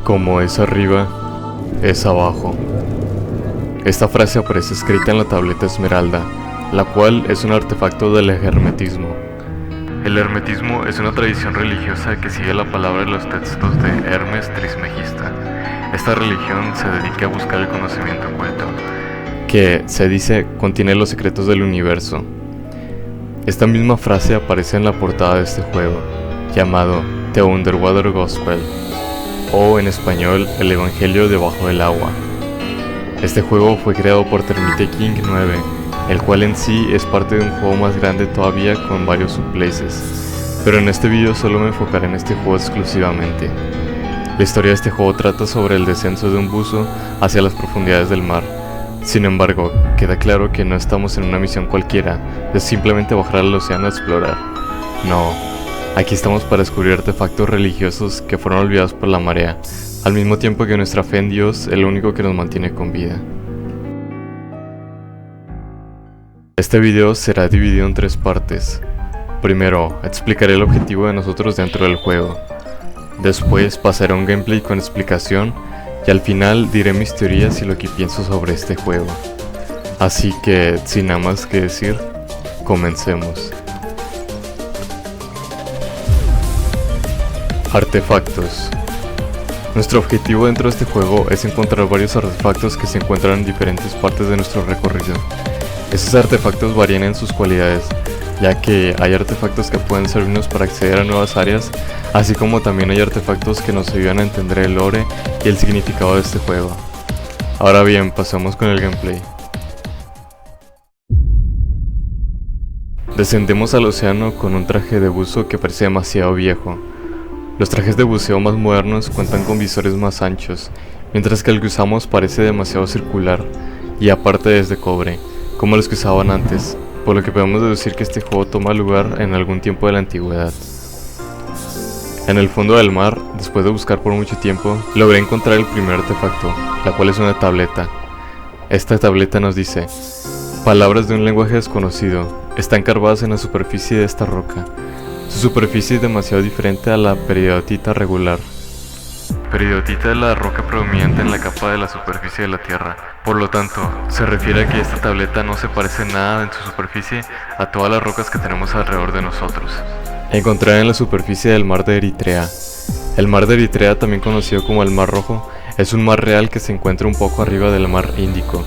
Como es arriba, es abajo. Esta frase aparece escrita en la tableta esmeralda, la cual es un artefacto del hermetismo. El hermetismo es una tradición religiosa que sigue la palabra de los textos de Hermes Trismegista. Esta religión se dedica a buscar el conocimiento oculto, que, se dice, contiene los secretos del universo. Esta misma frase aparece en la portada de este juego, llamado The Underwater Gospel, o en español, el Evangelio debajo del agua. Este juego fue creado por Termite King 9, el cual en sí es parte de un juego más grande todavía con varios subplaces, pero en este video solo me enfocaré en este juego exclusivamente. La historia de este juego trata sobre el descenso de un buzo hacia las profundidades del mar. Sin embargo, queda claro que no estamos en una misión cualquiera de simplemente bajar al océano a explorar. No, aquí estamos para descubrir artefactos religiosos que fueron olvidados por la marea, al mismo tiempo que nuestra fe en Dios es lo único que nos mantiene con vida. Este video será dividido en 3 partes. Primero, explicaré el objetivo de nosotros dentro del juego. Después pasaré a un gameplay con explicación y al final diré mis teorías y lo que pienso sobre este juego. Así que, sin nada más que decir, comencemos. Artefactos. Nuestro objetivo dentro de este juego es encontrar varios artefactos que se encuentran en diferentes partes de nuestro recorrido. Estos artefactos varían en sus cualidades, ya que hay artefactos que pueden servirnos para acceder a nuevas áreas, así como también hay artefactos que nos ayudan a entender el lore y el significado de este juego. Ahora bien, pasamos con el gameplay. Descendemos al océano con un traje de buzo que parece demasiado viejo. Los trajes de buceo más modernos cuentan con visores más anchos, mientras que el que usamos parece demasiado circular, y aparte es de cobre, como los que usaban antes, por lo que podemos deducir que este juego toma lugar en algún tiempo de la antigüedad. En el fondo del mar, después de buscar por mucho tiempo, logré encontrar el primer artefacto, la cual es una tableta. Esta tableta nos dice: palabras de un lenguaje desconocido, están carvadas en la superficie de esta roca. Su superficie es demasiado diferente a la periodita regular. Periodita es la roca predominante en la capa de la superficie de la Tierra. Por lo tanto, se refiere a que esta tableta no se parece nada en su superficie a todas las rocas que tenemos alrededor de nosotros. Encontrada en la superficie del mar de Eritrea. El mar de Eritrea, también conocido como el Mar Rojo, es un mar real que se encuentra un poco arriba del mar Índico,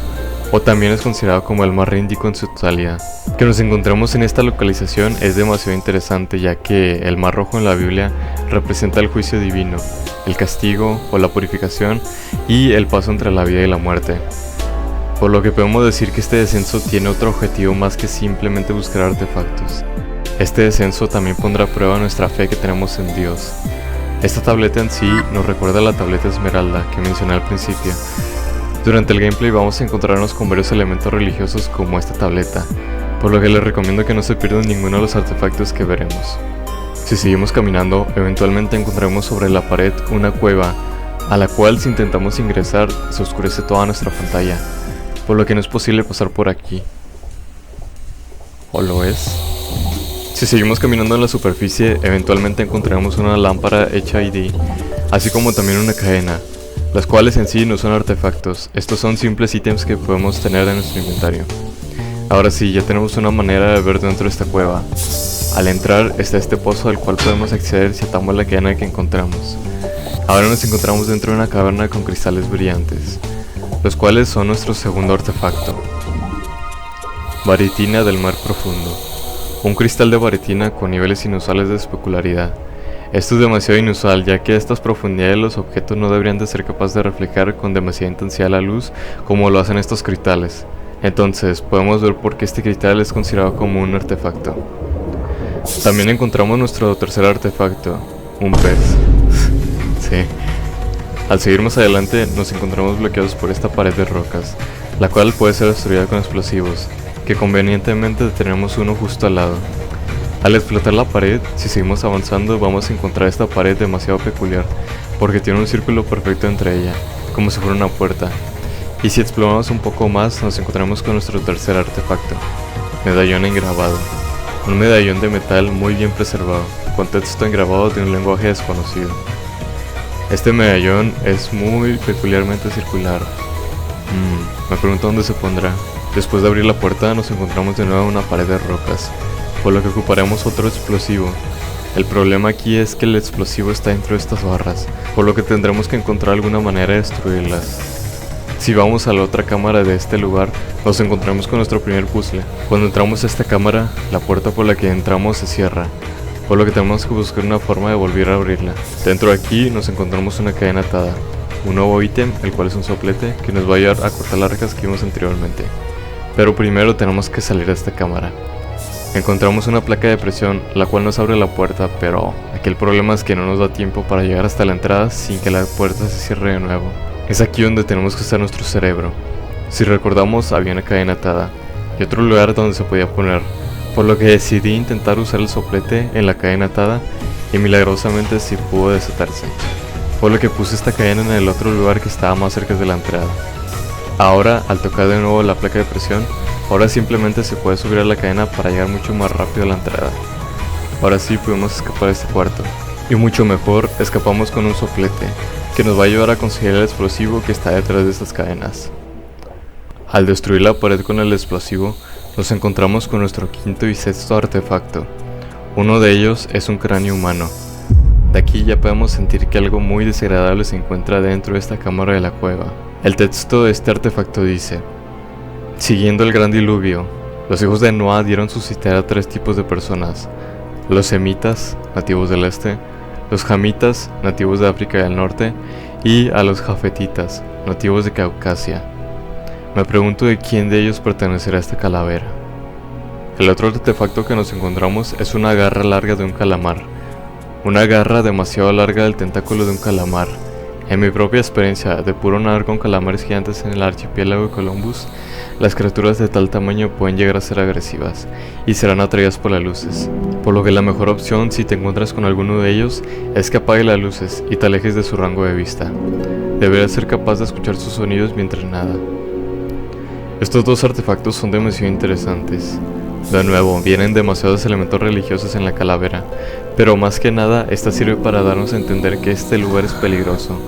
o también es considerado como el mar Índico en su totalidad. Que nos encontremos en esta localización es demasiado interesante, ya que el Mar Rojo en la Biblia representa el juicio divino, el castigo o la purificación y el paso entre la vida y la muerte. Por lo que podemos decir que este descenso tiene otro objetivo más que simplemente buscar artefactos. Este descenso también pondrá a prueba nuestra fe que tenemos en Dios. Esta tableta en sí nos recuerda a la tableta esmeralda que mencioné al principio. Durante el gameplay vamos a encontrarnos con varios elementos religiosos como esta tableta, por lo que les recomiendo que no se pierdan ninguno de los artefactos que veremos. Si seguimos caminando, eventualmente encontraremos sobre la pared una cueva, a la cual si intentamos ingresar se oscurece toda nuestra pantalla, por lo que no es posible pasar por aquí. ¿O lo es? Si seguimos caminando en la superficie, eventualmente encontraremos una lámpara HID, así como también una cadena, las cuales en sí no son artefactos, estos son simples ítems que podemos tener en nuestro inventario. Ahora sí, ya tenemos una manera de ver dentro de esta cueva. Al entrar está este pozo al cual podemos acceder si atamos la cadena que encontramos. Ahora nos encontramos dentro de una caverna con cristales brillantes, los cuales son nuestro segundo artefacto. Baritina del mar profundo. Un cristal de baritina con niveles inusuales de especularidad. Esto es demasiado inusual, ya que a estas profundidades los objetos no deberían de ser capaces de reflejar con demasiada intensidad la luz como lo hacen estos cristales. Entonces podemos ver por qué este cristal es considerado como un artefacto. También encontramos nuestro tercer artefacto, un pez. Sí. Al seguir más adelante nos encontramos bloqueados por esta pared de rocas, la cual puede ser destruida con explosivos, que convenientemente tenemos uno justo al lado. Al explotar la pared, si seguimos avanzando vamos a encontrar esta pared demasiado peculiar, porque tiene un círculo perfecto entre ella, como si fuera una puerta. Y si exploramos un poco más nos encontramos con nuestro tercer artefacto, medallón engravado. Un medallón de metal muy bien preservado, con texto engravado de un lenguaje desconocido. Este medallón es muy peculiarmente circular. Me pregunto dónde se pondrá. Después de abrir la puerta nos encontramos de nuevo en una pared de rocas, por lo que ocuparemos otro explosivo. El problema aquí es que el explosivo está dentro de estas barras, por lo que tendremos que encontrar alguna manera de destruirlas. Si vamos a la otra cámara de este lugar, nos encontramos con nuestro primer puzzle. Cuando entramos a esta cámara, la puerta por la que entramos se cierra, por lo que tenemos que buscar una forma de volver a abrirla. Dentro de aquí nos encontramos una cadena atada, un nuevo ítem, el cual es un soplete, que nos va a ayudar a cortar las rejas que vimos anteriormente. Pero primero tenemos que salir de esta cámara. Encontramos una placa de presión, la cual nos abre la puerta, pero aquí el problema es que no nos da tiempo para llegar hasta la entrada sin que la puerta se cierre de nuevo. Es aquí donde tenemos que usar nuestro cerebro. Si recordamos, había una cadena atada y otro lugar donde se podía poner, por lo que decidí intentar usar el soplete en la cadena atada y milagrosamente sí pudo desatarse, por lo que puse esta cadena en el otro lugar que estaba más cerca de la entrada. Ahora, al tocar de nuevo la placa de presión, ahora simplemente se puede subir a la cadena para llegar mucho más rápido a la entrada. Ahora sí pudimos escapar de este cuarto. Y mucho mejor, escapamos con un soplete, que nos va a ayudar a conseguir el explosivo que está detrás de estas cadenas. Al destruir la pared con el explosivo, nos encontramos con nuestro quinto y sexto artefacto. Uno de ellos es un cráneo humano. De aquí ya podemos sentir que algo muy desagradable se encuentra dentro de esta cámara de la cueva. El texto de este artefacto dice: siguiendo el gran diluvio, los hijos de Noah dieron suscitar a 3 tipos de personas: los semitas, nativos del este, los jamitas, nativos de África del Norte, y a los jafetitas, nativos de Caucasia. Me pregunto de quién de ellos pertenecerá a esta calavera. El otro artefacto que nos encontramos es una garra larga de un calamar. Una garra demasiado larga del tentáculo de un calamar. En mi propia experiencia de puro nadar con calamares gigantes en el archipiélago de Columbus, las criaturas de tal tamaño pueden llegar a ser agresivas y serán atraídas por las luces, por lo que la mejor opción si te encuentras con alguno de ellos es que apague las luces y te alejes de su rango de vista. Deberás ser capaz de escuchar sus sonidos mientras nada. Estos 2 artefactos son demasiado interesantes. De nuevo, vienen demasiados elementos religiosos en la calavera, pero más que nada, esta sirve para darnos a entender que este lugar es peligroso,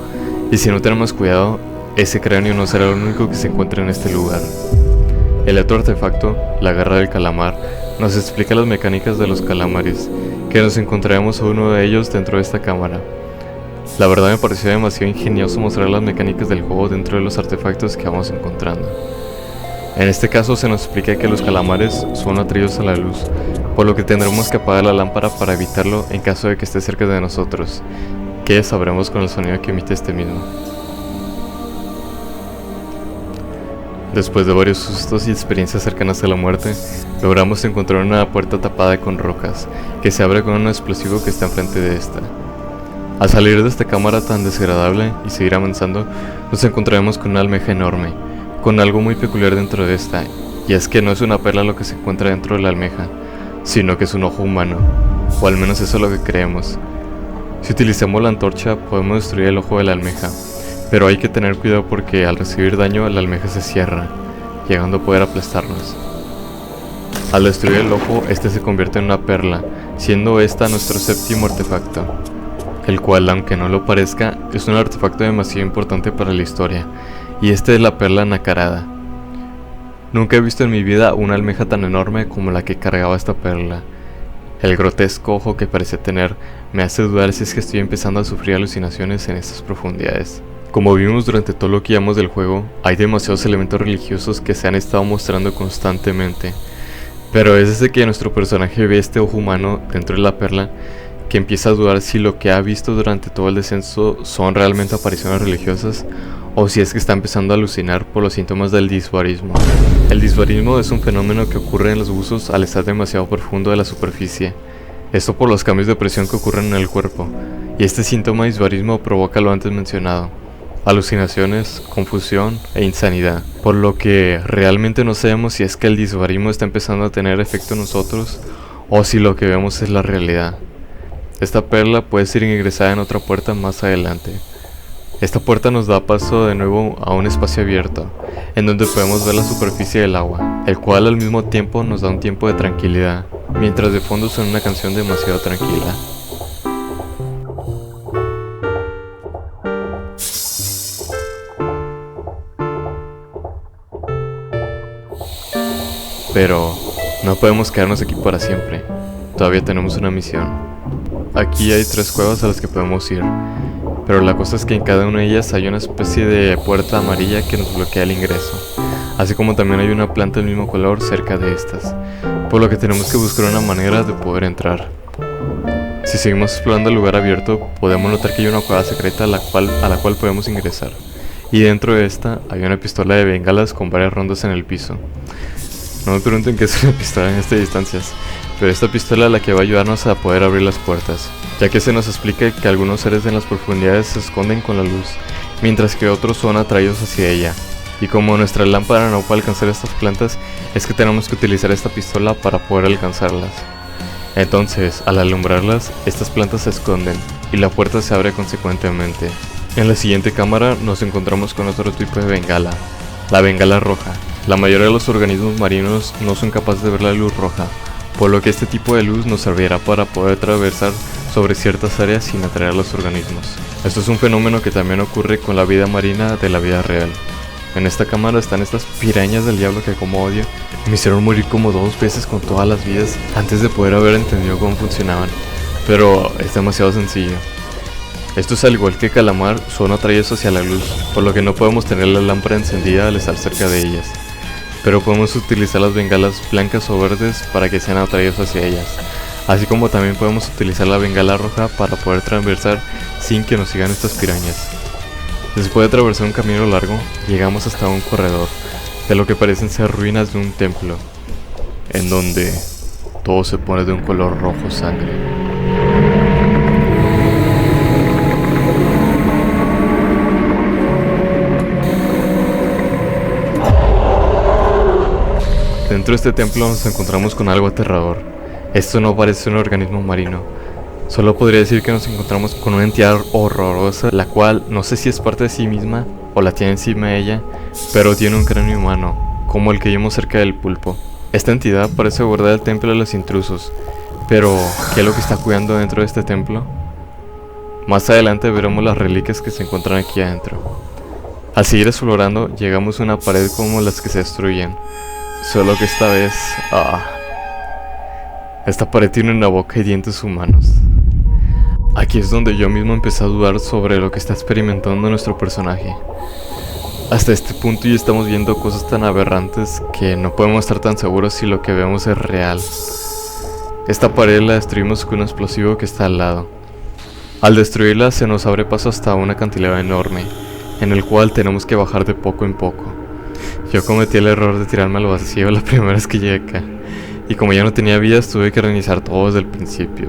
y si no tenemos cuidado, ese cráneo no será el único que se encuentre en este lugar. El otro artefacto, la garra del calamar, nos explica las mecánicas de los calamares, que nos encontraremos a uno de ellos dentro de esta cámara. La verdad me pareció demasiado ingenioso mostrar las mecánicas del juego dentro de los artefactos que vamos encontrando. En este caso se nos explica que los calamares son atraídos a la luz, por lo que tendremos que apagar la lámpara para evitarlo en caso de que esté cerca de nosotros, que sabremos con el sonido que emite este mismo. Después de varios sustos y experiencias cercanas a la muerte, logramos encontrar una puerta tapada con rocas, que se abre con un explosivo que está enfrente de esta. Al salir de esta cámara tan desagradable y seguir avanzando, nos encontraremos con una almeja enorme, con algo muy peculiar dentro de esta, y es que no es una perla lo que se encuentra dentro de la almeja, sino que es un ojo humano, o al menos eso es lo que creemos. Si utilizamos la antorcha podemos destruir el ojo de la almeja, pero hay que tener cuidado porque al recibir daño la almeja se cierra, llegando a poder aplastarnos. Al destruir el ojo, este se convierte en una perla, siendo esta nuestro séptimo artefacto, el cual, aunque no lo parezca, es un artefacto demasiado importante para la historia, y esta es la perla nacarada. Nunca he visto en mi vida una almeja tan enorme como la que cargaba esta perla. El grotesco ojo que parece tener me hace dudar si es que estoy empezando a sufrir alucinaciones en estas profundidades. Como vimos durante todo lo que llevamos del juego, hay demasiados elementos religiosos que se han estado mostrando constantemente, pero es desde que nuestro personaje ve este ojo humano dentro de la perla que empieza a dudar si lo que ha visto durante todo el descenso son realmente apariciones religiosas o si es que está empezando a alucinar por los síntomas del disbarismo. El disbarismo es un fenómeno que ocurre en los buzos al estar demasiado profundo de la superficie. Esto por los cambios de presión que ocurren en el cuerpo, y este síntoma de disbarismo provoca lo antes mencionado: alucinaciones, confusión e insanidad, por lo que realmente no sabemos si es que el disbarismo está empezando a tener efecto en nosotros o si lo que vemos es la realidad. Esta perla puede ser ingresada en otra puerta más adelante. Esta puerta nos da paso de nuevo a un espacio abierto, en donde podemos ver la superficie del agua, el cual al mismo tiempo nos da un tiempo de tranquilidad, mientras de fondo suena una canción demasiado tranquila. Pero no podemos quedarnos aquí para siempre. Todavía tenemos una misión. Aquí hay 3 cuevas a las que podemos ir, pero la cosa es que en cada una de ellas hay una especie de puerta amarilla que nos bloquea el ingreso, así como también hay una planta del mismo color cerca de estas, por lo que tenemos que buscar una manera de poder entrar. Si seguimos explorando el lugar abierto, podemos notar que hay una cueva secreta a la cual podemos ingresar, y dentro de esta hay una pistola de bengalas con varias rondas en el piso. No me pregunten qué es una pistola en estas distancias, pero esta pistola es la que va a ayudarnos a poder abrir las puertas, ya que se nos explica que algunos seres en las profundidades se esconden con la luz, mientras que otros son atraídos hacia ella. Y como nuestra lámpara no puede alcanzar estas plantas, es que tenemos que utilizar esta pistola para poder alcanzarlas. Entonces, al alumbrarlas, estas plantas se esconden y la puerta se abre consecuentemente. En la siguiente cámara nos encontramos con otro tipo de bengala, la bengala roja. La mayoría de los organismos marinos no son capaces de ver la luz roja, por lo que este tipo de luz nos servirá para poder atravesar sobre ciertas áreas sin atraer a los organismos. Esto es un fenómeno que también ocurre con la vida marina de la vida real. En esta cámara están estas pirañas del diablo que como odio. Me hicieron morir como 2 veces con todas las vidas antes de poder haber entendido cómo funcionaban, pero es demasiado sencillo. Estos, al igual que calamar, son atraídos hacia la luz, por lo que no podemos tener la lámpara encendida al estar cerca de ellas, pero podemos utilizar las bengalas blancas o verdes para que sean atraídos hacia ellas, así como también podemos utilizar la bengala roja para poder transversar sin que nos sigan estas pirañas. Después de atravesar un camino largo, llegamos hasta un corredor, de lo que parecen ser ruinas de un templo, en donde todo se pone de un color rojo sangre. Dentro de este templo nos encontramos con algo aterrador. Esto no parece un organismo marino. Solo podría decir que nos encontramos con una entidad horrorosa, la cual no sé si es parte de sí misma o la tiene encima de ella, pero tiene un cráneo humano, como el que vimos cerca del pulpo. Esta entidad parece guardar el templo de los intrusos, pero ¿qué es lo que está cuidando dentro de este templo? Más adelante veremos las reliquias que se encuentran aquí adentro. Al seguir explorando, llegamos a una pared como las que se destruyen. Solo que esta vez... esta pared tiene una boca y dientes humanos. Aquí es donde yo mismo empecé a dudar sobre lo que está experimentando nuestro personaje. Hasta este punto ya estamos viendo cosas tan aberrantes que no podemos estar tan seguros si lo que vemos es real. Esta pared la destruimos con un explosivo que está al lado. Al destruirla se nos abre paso hasta un acantilado enorme, en el cual tenemos que bajar de poco en poco. Yo cometí el error de tirarme al vacío la primera vez que llegué acá, y como ya no tenía vidas tuve que reiniciar todo desde el principio.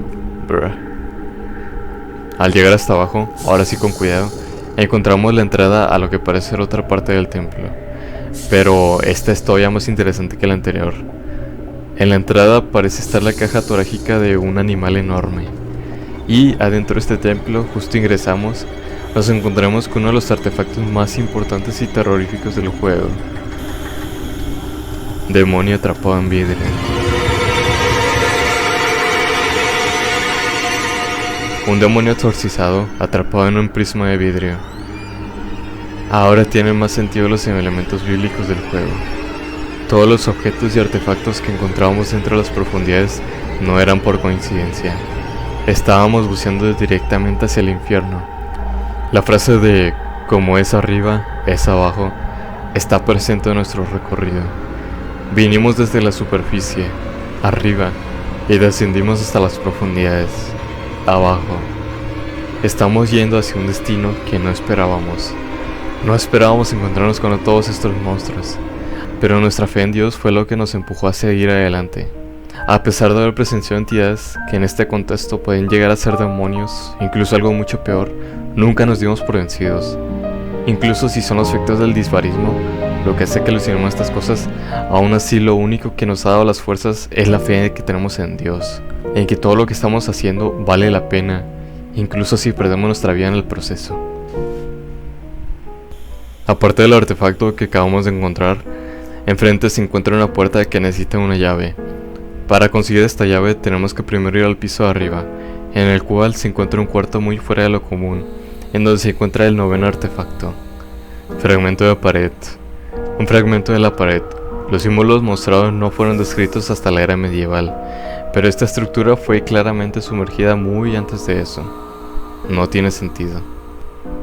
Al llegar hasta abajo, ahora sí con cuidado, encontramos la entrada a lo que parece ser otra parte del templo, pero esta es todavía más interesante que la anterior. En la entrada parece estar la caja torácica de un animal enorme, y adentro de este templo, justo ingresamos, nos encontramos con uno de los artefactos más importantes y terroríficos del juego. Demonio atrapado en vidrio. Un demonio exorcizado atrapado en un prisma de vidrio. Ahora tienen más sentido los elementos bíblicos del juego. Todos los objetos y artefactos que encontrábamos dentro de las profundidades no eran por coincidencia. Estábamos buceando directamente hacia el infierno. La frase de como es arriba, es abajo, está presente en nuestro recorrido. Vinimos desde la superficie, arriba, y descendimos hasta las profundidades, abajo. Estamos yendo hacia un destino que no esperábamos. No esperábamos encontrarnos con todos estos monstruos, pero nuestra fe en Dios fue lo que nos empujó a seguir adelante. A pesar de haber presenciado entidades que en este contexto pueden llegar a ser demonios, incluso algo mucho peor, nunca nos dimos por vencidos. Incluso si son los efectos del disbarismo lo que hace que alucinemos estas cosas, aún así lo único que nos ha dado las fuerzas es la fe que tenemos en Dios, en que todo lo que estamos haciendo vale la pena, incluso si perdemos nuestra vida en el proceso. Aparte del artefacto que acabamos de encontrar, enfrente se encuentra una puerta que necesita una llave. Para conseguir esta llave tenemos que primero ir al piso de arriba, en el cual se encuentra un cuarto muy fuera de lo común, en donde se encuentra el noveno artefacto. Fragmento de pared. Un fragmento de la pared, Los símbolos mostrados no fueron descritos hasta la era medieval, pero esta estructura fue claramente sumergida muy antes de eso. No tiene sentido.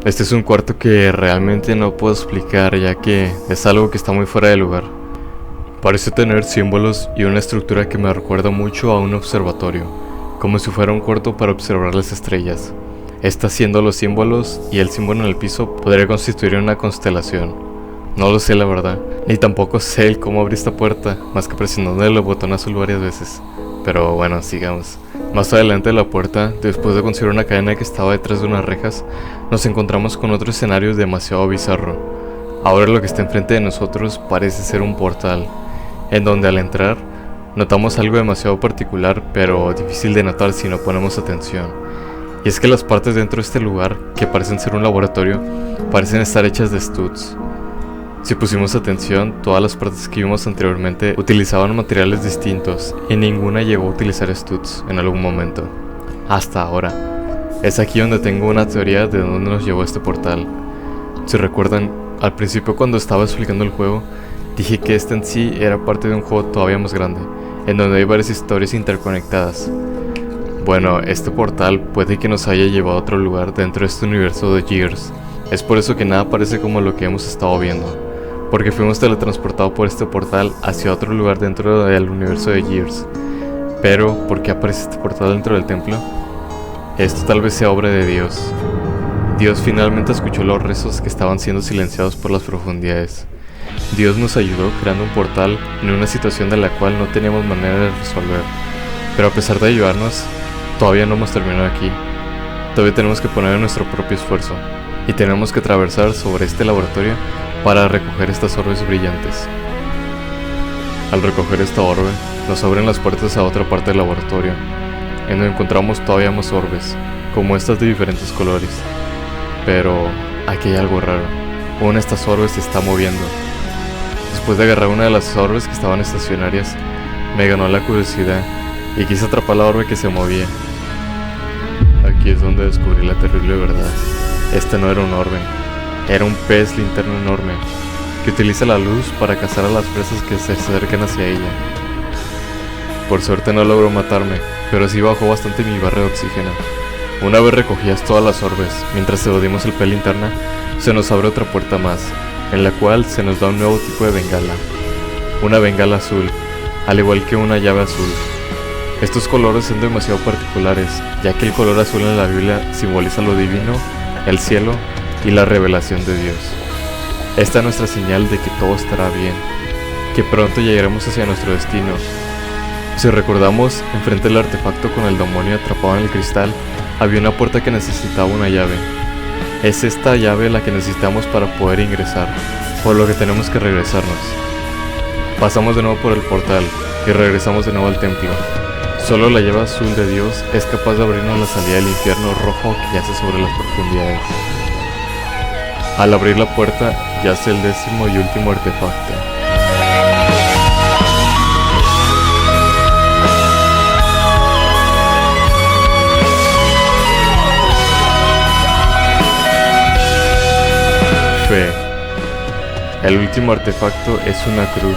Este es un cuarto que realmente no puedo explicar, ya que es algo que está muy fuera de lugar. Parece tener símbolos y una estructura que me recuerda mucho a un observatorio, como si fuera un cuarto para observar las estrellas. Está haciendo los símbolos y el símbolo en el piso podría constituir una constelación. No lo sé la verdad, ni tampoco sé el cómo abrir esta puerta, más que presionando el botón azul varias veces. Pero bueno, sigamos. Más adelante de la puerta, después de conseguir una cadena que estaba detrás de unas rejas, nos encontramos con otro escenario demasiado bizarro. Ahora lo que está enfrente de nosotros parece ser un portal, en donde al entrar, notamos algo demasiado particular, pero difícil de notar si no ponemos atención. Y es que las partes dentro de este lugar, que parecen ser un laboratorio, parecen estar hechas de studs. Si pusimos atención, todas las partes que vimos anteriormente utilizaban materiales distintos y ninguna llegó a utilizar studs en algún momento. Hasta ahora. Es aquí donde tengo una teoría de dónde nos llevó este portal. Si recuerdan, al principio cuando estaba explicando el juego, dije que este en sí era parte de un juego todavía más grande, en donde hay varias historias interconectadas. Bueno, este portal puede que nos haya llevado a otro lugar dentro de este universo de Gears. Es por eso que nada parece como lo que hemos estado viendo, porque fuimos teletransportados por este portal hacia otro lugar dentro del universo de Gears. Pero, ¿por qué aparece este portal dentro del templo? Esto tal vez sea obra de Dios. Dios finalmente escuchó los rezos que estaban siendo silenciados por las profundidades. Dios nos ayudó creando un portal en una situación de la cual no teníamos manera de resolver. Pero a pesar de ayudarnos, todavía no hemos terminado aquí. Todavía tenemos que poner nuestro propio esfuerzo, y tenemos que atravesar sobre este laboratorio para recoger estas orbes brillantes. Al recoger esta orbe, nos abren las puertas a otra parte del laboratorio, en donde encontramos todavía más orbes, como estas de diferentes colores. Pero aquí hay algo raro. Una de estas orbes se está moviendo. Después de agarrar una de las orbes que estaban estacionarias, me ganó la curiosidad y quise atrapar la orbe que se movía. Aquí es donde descubrí la terrible verdad. Este no era un orbe, era un pez linterna enorme que utiliza la luz para cazar a las presas que se acercan hacia ella. Por suerte no logró matarme, pero sí bajó bastante mi barra de oxígeno. Una vez recogidas todas las orbes, mientras evadimos el pez linterna, se nos abre otra puerta más, en la cual se nos da un nuevo tipo de bengala. Una bengala azul, al igual que una llave azul. Estos colores son demasiado particulares, ya que el color azul en la Biblia simboliza lo divino, el cielo y la revelación de Dios. Esta es nuestra señal de que todo estará bien, que pronto llegaremos hacia nuestro destino. Si recordamos, enfrente del artefacto con el demonio atrapado en el cristal, había una puerta que necesitaba una llave. Es esta llave la que necesitamos para poder ingresar, por lo que tenemos que regresarnos. Pasamos de nuevo por el portal y regresamos de nuevo al templo. Solo la llave azul de Dios es capaz de abrirnos la salida del infierno rojo que yace sobre las profundidades. Al abrir la puerta, yace el 10º y último artefacto. Fe. El último artefacto es una cruz.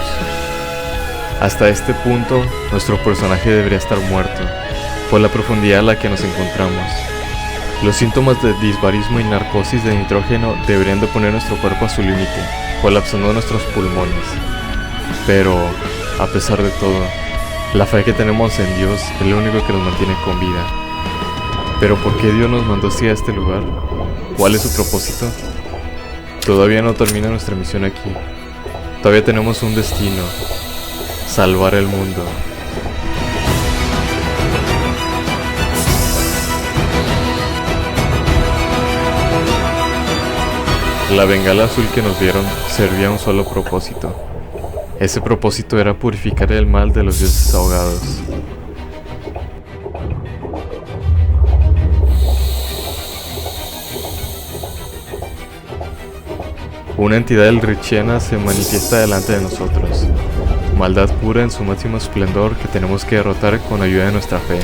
Hasta este punto, nuestro personaje debería estar muerto, por la profundidad a la que nos encontramos. Los síntomas de disbarismo y narcosis de nitrógeno deberían de poner nuestro cuerpo a su límite, colapsando nuestros pulmones. Pero, a pesar de todo, la fe que tenemos en Dios es lo único que nos mantiene con vida. Pero ¿por qué Dios nos mandó hacia este lugar? ¿Cuál es su propósito? Todavía no termina nuestra misión aquí. Todavía tenemos un destino: salvar el mundo. La bengala azul que nos dieron servía a un solo propósito. Ese propósito era purificar el mal de los dioses ahogados. Una entidad elrichiana se manifiesta delante de nosotros. Maldad pura en su máximo esplendor que tenemos que derrotar con ayuda de nuestra fe.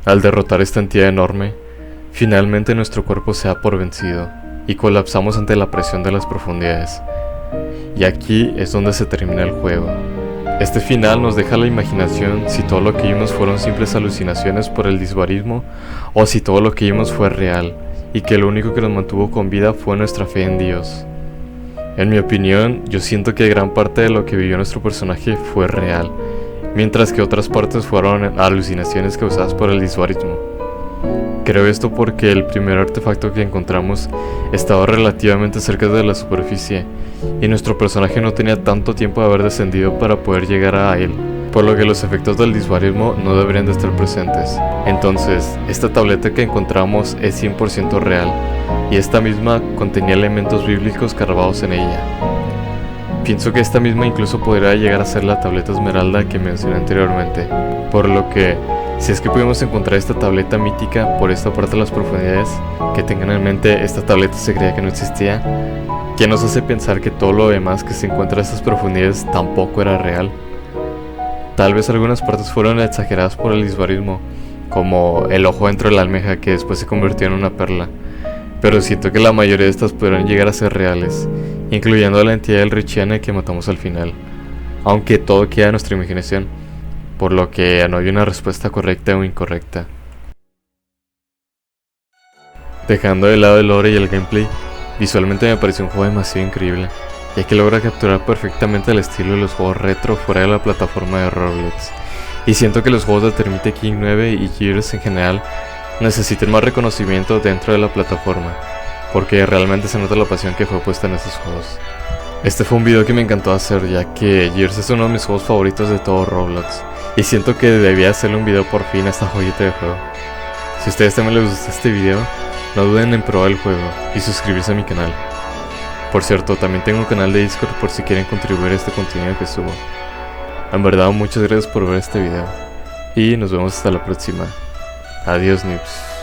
Al derrotar esta entidad enorme, finalmente nuestro cuerpo se da por vencido y colapsamos ante la presión de las profundidades. Y aquí es donde se termina el juego. Este final nos deja la imaginación si todo lo que vimos fueron simples alucinaciones por el disbarismo o si todo lo que vimos fue real y que lo único que nos mantuvo con vida fue nuestra fe en Dios. En mi opinión, yo siento que gran parte de lo que vivió nuestro personaje fue real, mientras que otras partes fueron alucinaciones causadas por el disbarismo. Creo esto porque el primer artefacto que encontramos estaba relativamente cerca de la superficie y nuestro personaje no tenía tanto tiempo de haber descendido para poder llegar a él, por lo que los efectos del disbarismo no deberían de estar presentes. Entonces, esta tableta que encontramos es 100% real y esta misma contenía elementos bíblicos grabados en ella. Pienso que esta misma incluso podría llegar a ser la tableta esmeralda que mencioné anteriormente, por lo que si es que pudimos encontrar esta tableta mítica por esta parte de las profundidades, que tengan en mente esta tableta se creía que no existía, ¿qué nos hace pensar que todo lo demás que se encuentra en estas profundidades tampoco era real? Tal vez algunas partes fueron exageradas por el disbarismo, como el ojo dentro de la almeja que después se convirtió en una perla, pero siento que la mayoría de estas pudieron llegar a ser reales, incluyendo a la entidad del Richiane que matamos al final, aunque todo queda en nuestra imaginación, por lo que no hay una respuesta correcta o incorrecta. Dejando de lado el lore y el gameplay, visualmente me pareció un juego demasiado increíble, ya que logra capturar perfectamente el estilo de los juegos retro fuera de la plataforma de Roblox, y siento que los juegos de Termite King 9 y Gears en general necesitan más reconocimiento dentro de la plataforma, porque realmente se nota la pasión que fue puesta en estos juegos. Este fue un video que me encantó hacer, ya que Gears es uno de mis juegos favoritos de todo Roblox, y siento que debía hacerle un video por fin a esta joyita de juego. Si a ustedes también les gustó este video, no duden en probar el juego y suscribirse a mi canal. Por cierto, también tengo un canal de Discord por si quieren contribuir a este contenido que subo. En verdad, muchas gracias por ver este video, y nos vemos hasta la próxima. Adiós, noobs.